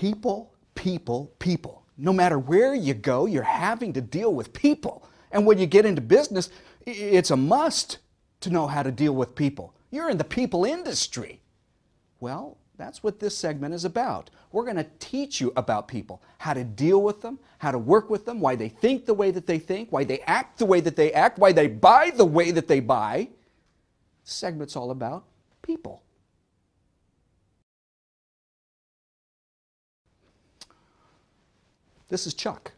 People, people, people. No matter where you go, you're having to deal with people. And when you get into business, it's a must to know how to deal with people. You're in the people industry. Well, that's what this segment is about. We're going to teach you about people, how to deal with them, how to work with them, why they think the way that they think, why they act the way that they act, why they buy the way that they buy. This segment's all about people. This is Chuck.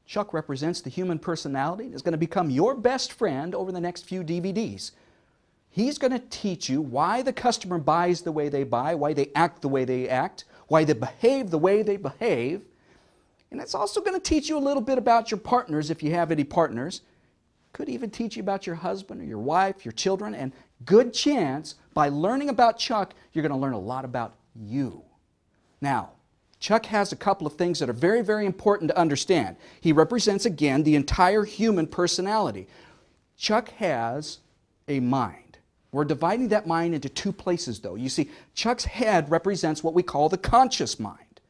Chuck represents the human personality and is going to become your best friend over the next few DVDs. He's going to teach you why the customer buys the way they buy, why they act the way they act, why they behave the way they behave. And it's also going to teach you a little bit about your partners if you have any partners. Could even teach you about your husband or your wife, your children, and good chance by learning about Chuck, you're going to learn a lot about you. Now, Chuck has a couple of things that are very, very important to understand. He represents, again, the entire human personality. Chuck has a mind. We're dividing that mind into two places, though. You see, Chuck's head represents what we call the conscious mind.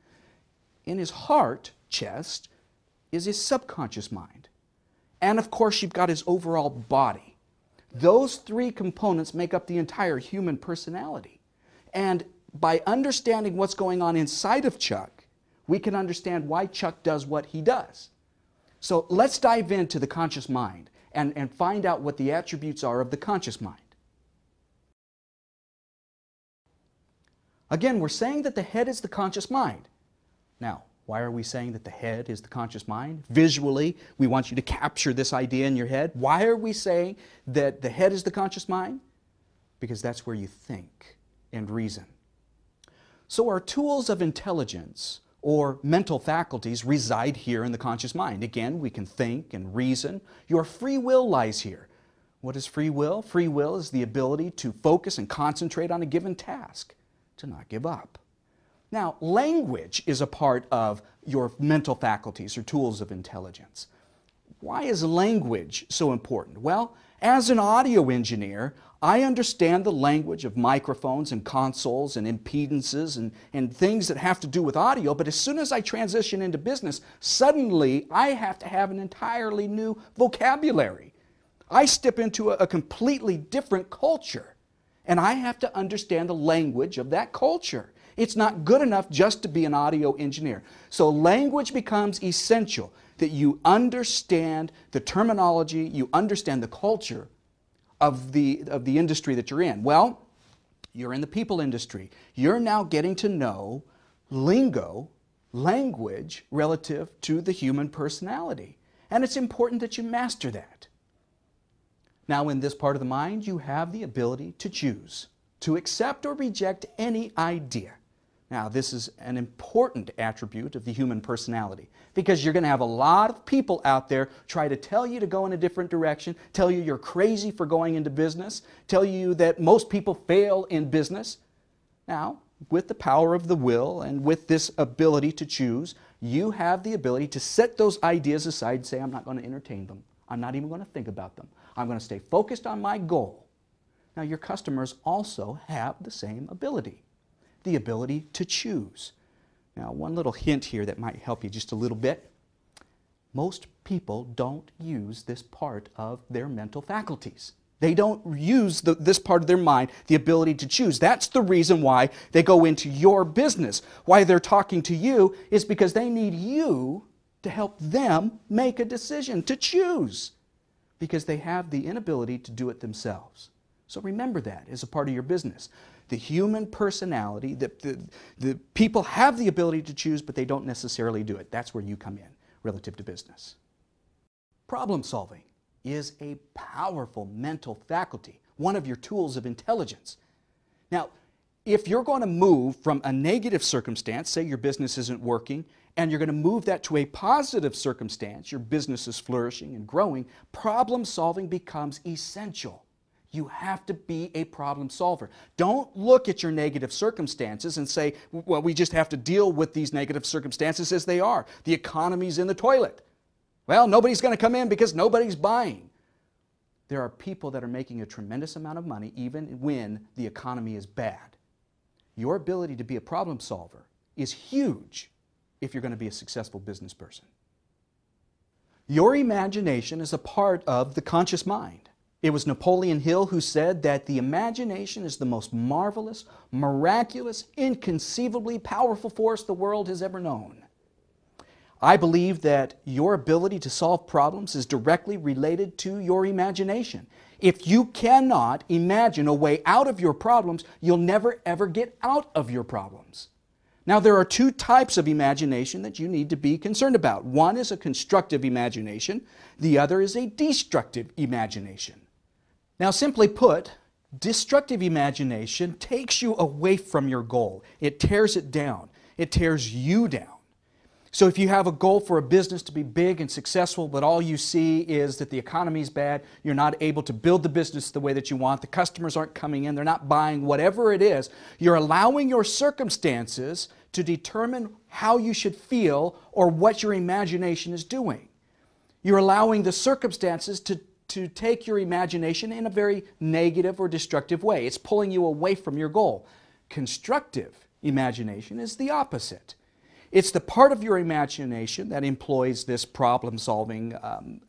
In his heart, chest, is his subconscious mind. And, of course, you've got his overall body. Those three components make up the entire human personality. And by understanding what's going on inside of Chuck, we can understand why Chuck does what he does. So let's dive into the conscious mind and find out what the attributes are of the conscious mind. Again, we're saying that the head is the conscious mind. Now, why are we saying that the head is the conscious mind? Visually, we want you to capture this idea in your head. Why are we saying that the head is the conscious mind? Because that's where you think and reason. So our tools of intelligence or mental faculties reside here in the conscious mind. Again, we can think and reason. Your free will lies here. What is free will? Free will is the ability to focus and concentrate on a given task, to not give up. Now, language is a part of your mental faculties or tools of intelligence. Why is language so important? Well, as an audio engineer, I understand the language of microphones and consoles and impedances and things that have to do with audio, but as soon as I transition into business, suddenly I have to have an entirely new vocabulary. I step into a completely different culture, and I have to understand the language of that culture. It's not good enough just to be an audio engineer. So language becomes essential, that you understand the terminology, you understand the culture of the industry that you're in. Well, you're in the people industry. You're now getting to know lingo, language, relative to the human personality. And it's important that you master that. Now, in this part of the mind, you have the ability to choose, to accept or reject any idea. Now, this is an important attribute of the human personality because you're going to have a lot of people out there try to tell you to go in a different direction, tell you you're crazy for going into business, tell you that most people fail in business. Now, with the power of the will and with this ability to choose, you have the ability to set those ideas aside and say, I'm not going to entertain them. I'm not even going to think about them. I'm going to stay focused on my goal. Now, your customers also have the same ability. The ability to choose. Now, one little hint here that might help you just a little bit. Most people don't use this part of their mental faculties. They don't use this part of their mind, the ability to choose. That's the reason why they go into your business. Why they're talking to you is because they need you to help them make a decision, to choose, because they have the inability to do it themselves. So remember that as a part of your business. The human personality, the people have the ability to choose, but they don't necessarily do it. That's where you come in relative to business. Problem solving is a powerful mental faculty, one of your tools of intelligence. Now, if you're going to move from a negative circumstance, say your business isn't working, and you're going to move that to a positive circumstance, your business is flourishing and growing, problem solving becomes essential. You have to be a problem solver. Don't look at your negative circumstances and say, well, we just have to deal with these negative circumstances as they are. The economy's in the toilet. Well, nobody's going to come in because nobody's buying. There are people that are making a tremendous amount of money even when the economy is bad. Your ability to be a problem solver is huge if you're going to be a successful business person. Your imagination is a part of the conscious mind. It was Napoleon Hill who said that the imagination is the most marvelous, miraculous, inconceivably powerful force the world has ever known. I believe that your ability to solve problems is directly related to your imagination. If you cannot imagine a way out of your problems, you'll never ever get out of your problems. Now, there are two types of imagination that you need to be concerned about. One is a constructive imagination. The other is a destructive imagination. Now, simply put, destructive imagination takes you away from your goal. It tears it down. It tears you down. So if you have a goal for a business to be big and successful, but all you see is that the economy is bad, you're not able to build the business the way that you want, the customers aren't coming in, they're not buying, whatever it is, you're allowing your circumstances to determine how you should feel or what your imagination is doing. You're allowing the circumstances to take your imagination in a very negative or destructive way. It's pulling you away from your goal. Constructive imagination is the opposite. It's the part of your imagination that employs this problem-solving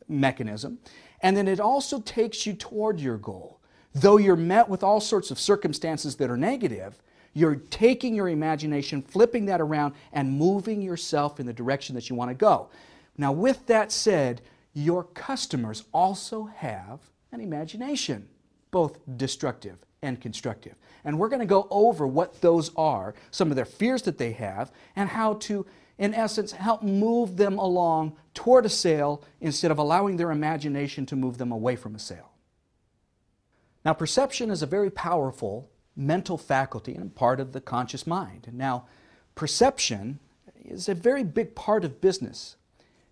mechanism, and then it also takes you toward your goal. Though you're met with all sorts of circumstances that are negative, you're taking your imagination, flipping that around, and moving yourself in the direction that you want to go. Now, with that said, your customers also have an imagination, both destructive and constructive. And we're going to go over what those are, some of their fears that they have, and how to, in essence, help move them along toward a sale instead of allowing their imagination to move them away from a sale. Now, perception is a very powerful mental faculty and part of the conscious mind. Now, perception is a very big part of business.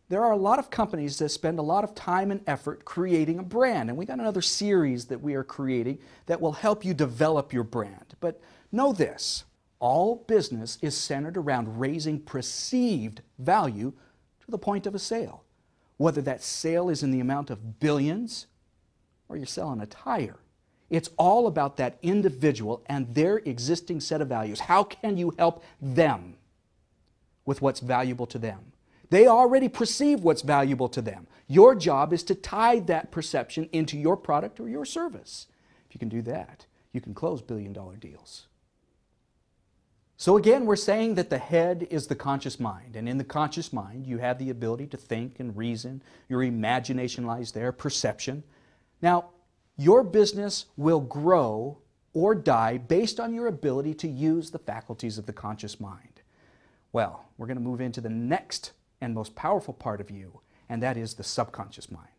There are a lot of companies that spend a lot of time and effort creating a brand, and we got another series that we are creating that will help you develop your brand. But know this, all business is centered around raising perceived value to the point of a sale. Whether that sale is in the amount of billions or you're selling a tire. It's all about that individual and their existing set of values. How can you help them with what's valuable to them? They already perceive what's valuable to them. Your job is to tie that perception into your product or your service. If you can do that, you can close billion-dollar deals. So again, we're saying that the head is the conscious mind. And in the conscious mind, you have the ability to think and reason. Your imagination lies there, perception. Now, your business will grow or die based on your ability to use the faculties of the conscious mind. Well, we're going to move into the next and most powerful part of you, and that is the subconscious mind.